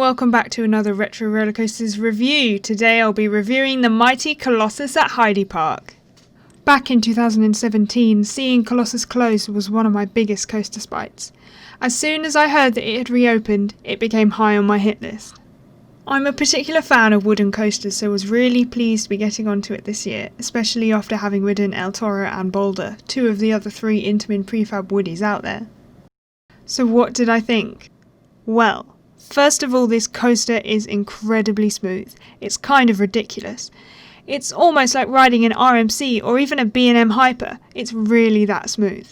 welcome back to another Retro Rollercoasters review. Today I'll be reviewing the mighty Colossus at Heide Park. Back in 2017, seeing Colossus close was one of my biggest coaster spites. As soon as I heard that it had reopened, it became high on my hit list. I'm a particular fan of wooden coasters, so was really pleased to be getting onto it this year, especially after having ridden El Toro and Boulder, two of the other three Intamin pre-fab woodies out there. So what did I think? Well, first of all, this coaster is incredibly smooth. It's kind of ridiculous. It's almost like riding an RMC or even a B&M Hyper. It's really that smooth.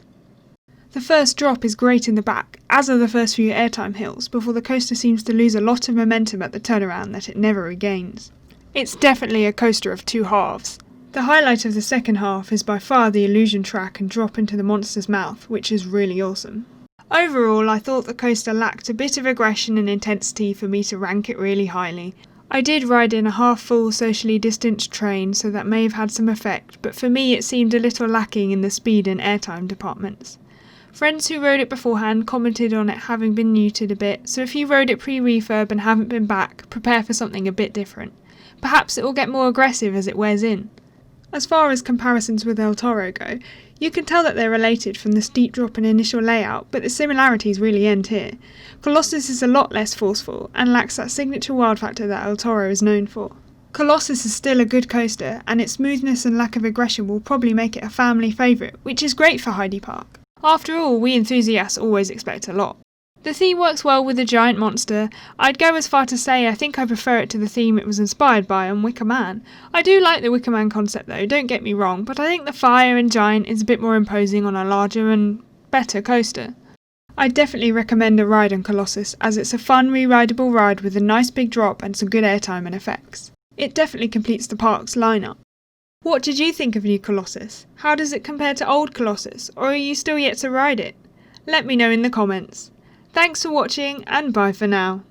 The first drop is great in the back, as are the first few airtime hills, before the coaster seems to lose a lot of momentum at the turnaround that it never regains. It's definitely a coaster of two halves. The highlight of the second half is by far the illusion track and drop into the monster's mouth, which is really awesome. Overall, I thought the coaster lacked a bit of aggression and intensity for me to rank it really highly. I did ride in a half-full socially distanced train, so that may have had some effect, but for me it seemed a little lacking in the speed and airtime departments. Friends who rode it beforehand commented on it having been neutered a bit, so if you rode it pre-refurb and haven't been back, prepare for something a bit different. Perhaps it will get more aggressive as it wears in. As far as comparisons with El Toro go, you can tell that they're related from the steep drop and initial layout, but the similarities really end here. Colossus is a lot less forceful, and lacks that signature wild factor that El Toro is known for. Colossus is still a good coaster, and its smoothness and lack of aggression will probably make it a family favourite, which is great for Heide Park. After all, we enthusiasts always expect a lot. The theme works well with the giant monster. I'd go as far to say I think I prefer it to the theme it was inspired by on Wicker Man. I do like the Wicker Man concept though, don't get me wrong, but I think the fire and giant is a bit more imposing on a larger and better coaster. I'd definitely recommend a ride on Colossus, as it's a fun re-rideable ride with a nice big drop and some good airtime and effects. It definitely completes the park's lineup. What did you think of new Colossus? How does it compare to old Colossus, or are you still yet to ride it? Let me know in the comments. Thanks for watching, and bye for now.